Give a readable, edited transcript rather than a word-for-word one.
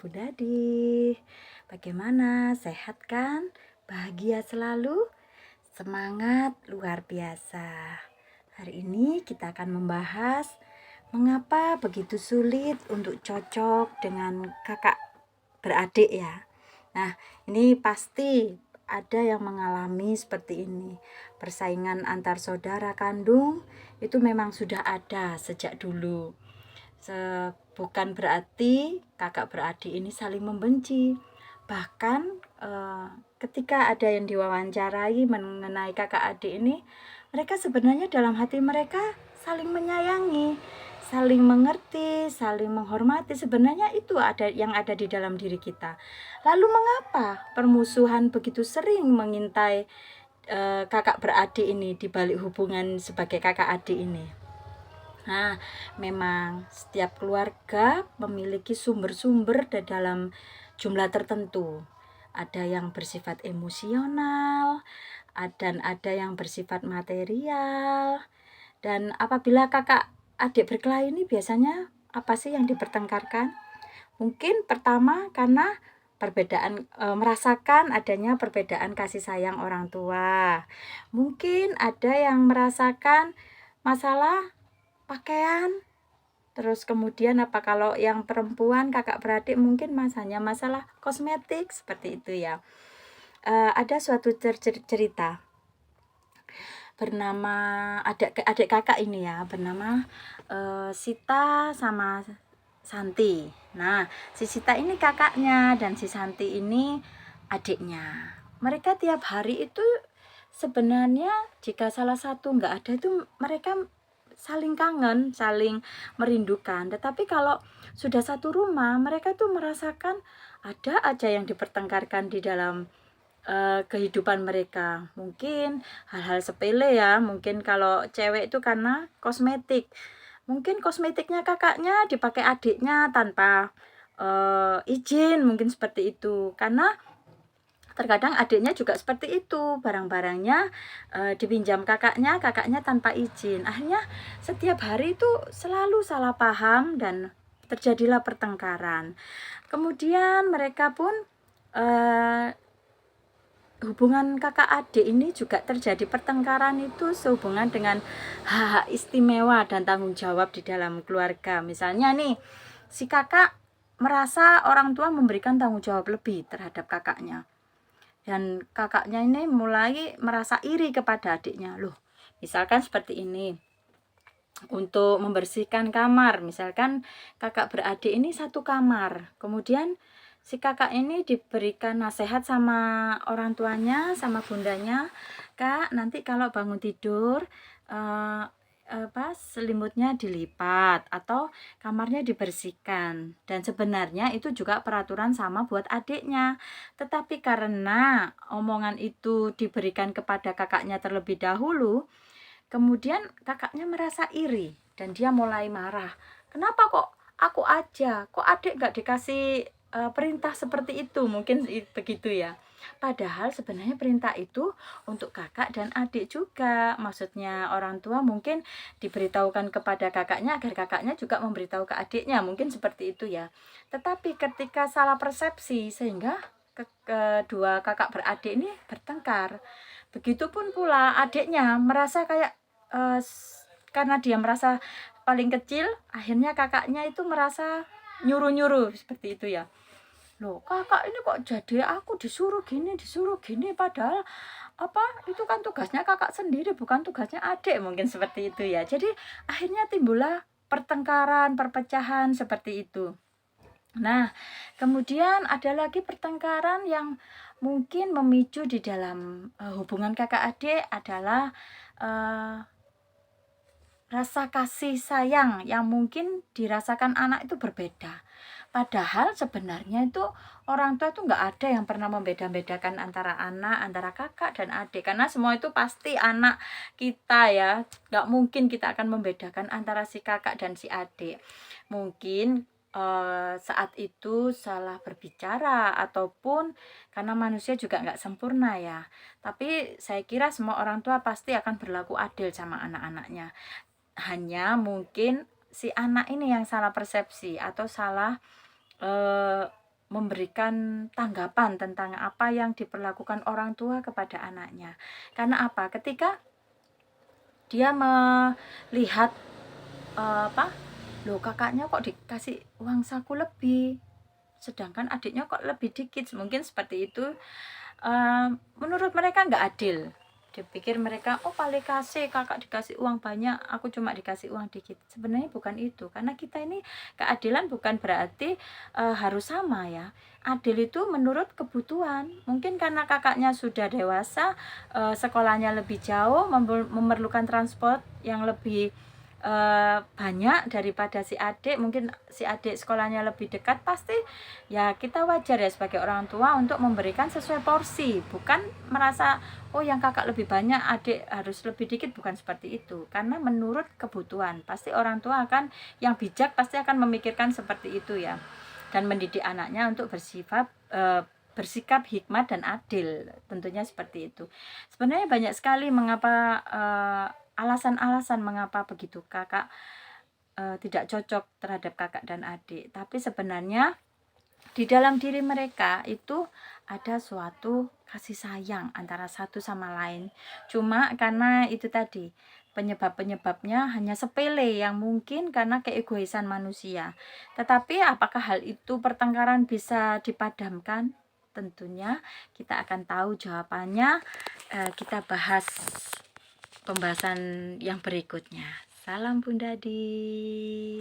Bunda Di. Bagaimana? Sehat kan? Bahagia selalu? Semangat luar biasa. Hari ini kita akan membahas mengapa begitu sulit untuk cocok dengan kakak beradik ya. Nah, ini pasti ada yang mengalami seperti ini. Persaingan antar saudara kandung itu memang sudah ada sejak dulu. Bukan berarti kakak beradik ini saling membenci. Bahkan ketika ada yang diwawancarai mengenai kakak adik ini, mereka sebenarnya dalam hati mereka saling menyayangi, saling mengerti, saling menghormati. Sebenarnya itu ada yang ada di dalam diri kita. Lalu mengapa permusuhan begitu sering mengintai kakak beradik ini di balik hubungan sebagai kakak adik ini? Nah, memang setiap keluarga memiliki sumber-sumber dalam jumlah tertentu. Ada yang bersifat emosional, dan ada yang bersifat material. Dan apabila kakak adik berkelahi ini biasanya apa sih yang dipertengkarkan? Mungkin pertama karena perbedaan, merasakan adanya perbedaan kasih sayang orang tua. Mungkin ada yang merasakan masalah pakaian. Terus kemudian kalau yang perempuan kakak beradik mungkin masalah kosmetik seperti itu ya. Ada suatu cerita bernama adik kakak ini ya, bernama Sita sama Santi. Nah, si Sita ini kakaknya dan si Santi ini adiknya. Mereka tiap hari itu sebenarnya jika salah satu nggak ada itu mereka saling kangen, saling merindukan. Tetapi kalau sudah satu rumah, mereka tuh merasakan ada aja yang dipertengkarkan di dalam kehidupan mereka. Mungkin hal-hal sepele ya, mungkin kalau cewek itu karena kosmetik. Mungkin kosmetiknya kakaknya dipakai adiknya tanpa izin, mungkin seperti itu. Karena terkadang adiknya juga seperti itu, barang-barangnya dipinjam kakaknya tanpa izin. Akhirnya setiap hari itu selalu salah paham dan terjadilah pertengkaran. Kemudian mereka pun hubungan kakak adik ini juga terjadi pertengkaran itu sehubungan dengan hak istimewa dan tanggung jawab di dalam keluarga. Misalnya nih, si kakak merasa orang tua memberikan tanggung jawab lebih terhadap kakaknya. Dan kakaknya ini mulai merasa iri kepada adiknya. Loh, misalkan seperti ini. Untuk membersihkan kamar, misalkan kakak beradik ini satu kamar. Kemudian si kakak ini diberikan nasihat sama orang tuanya, sama bundanya, "Kak, nanti kalau bangun tidur selimutnya dilipat atau kamarnya dibersihkan." Dan sebenarnya itu juga peraturan sama buat adiknya. Tetapi karena omongan itu diberikan kepada kakaknya terlebih dahulu, kemudian kakaknya merasa iri dan dia mulai marah. "Kenapa kok aku aja? Kok adik gak dikasih perintah seperti itu?" Mungkin begitu ya. Padahal sebenarnya perintah itu untuk kakak dan adik juga. Maksudnya orang tua mungkin diberitahukan kepada kakaknya agar kakaknya juga memberitahu ke adiknya. Mungkin seperti itu ya. Tetapi ketika salah persepsi sehingga kedua kakak beradik ini bertengkar. Begitupun pula adiknya merasa kayak karena dia merasa paling kecil, akhirnya kakaknya itu merasa nyuruh-nyuruh seperti itu ya. Loh, kakak ini kok jadi aku disuruh gini, padahal itu kan tugasnya kakak sendiri, bukan tugasnya adik, mungkin seperti itu ya. Jadi akhirnya timbullah pertengkaran, perpecahan seperti itu. Nah, kemudian ada lagi pertengkaran yang mungkin memicu di dalam hubungan kakak adik adalah rasa kasih sayang yang mungkin dirasakan anak itu berbeda. Padahal sebenarnya itu orang tua itu nggak ada yang pernah membeda-bedakan antara anak, antara kakak dan adik. Karena semua itu pasti anak kita ya. Nggak mungkin kita akan membedakan antara si kakak dan si adik. Mungkin saat itu salah berbicara ataupun karena manusia juga nggak sempurna ya. Tapi saya kira semua orang tua pasti akan berlaku adil sama anak-anaknya. Hanya mungkin si anak ini yang salah persepsi atau salah memberikan tanggapan tentang apa yang diperlakukan orang tua kepada anaknya. Karena apa? Ketika dia melihat loh kakaknya kok dikasih uang saku lebih, sedangkan adiknya kok lebih dikit, mungkin seperti itu. Menurut mereka nggak adil. Dipikir mereka, oh paling kasih kakak dikasih uang banyak, aku cuma dikasih uang dikit. Sebenarnya bukan itu, karena kita ini keadilan bukan berarti harus sama ya. Adil itu menurut kebutuhan. Mungkin karena kakaknya sudah dewasa, sekolahnya lebih jauh, memerlukan transport yang lebih banyak daripada si adik, mungkin si adik sekolahnya lebih dekat, pasti ya kita wajar ya sebagai orang tua untuk memberikan sesuai porsi, bukan merasa oh yang kakak lebih banyak adik harus lebih dikit, bukan seperti itu. Karena menurut kebutuhan, pasti orang tua akan, yang bijak pasti akan memikirkan seperti itu ya, dan mendidik anaknya untuk bersikap hikmat dan adil, tentunya seperti itu. Sebenarnya banyak sekali mengapa alasan-alasan mengapa begitu kakak tidak cocok terhadap kakak dan adik. Tapi sebenarnya di dalam diri mereka itu ada suatu kasih sayang antara satu sama lain. Cuma karena itu tadi, penyebab-penyebabnya hanya sepele yang mungkin karena keegoisan manusia. Tetapi apakah hal itu pertengkaran bisa dipadamkan? Tentunya kita akan tahu jawabannya. Kita bahas pembahasan yang berikutnya. Salam Bunda Di.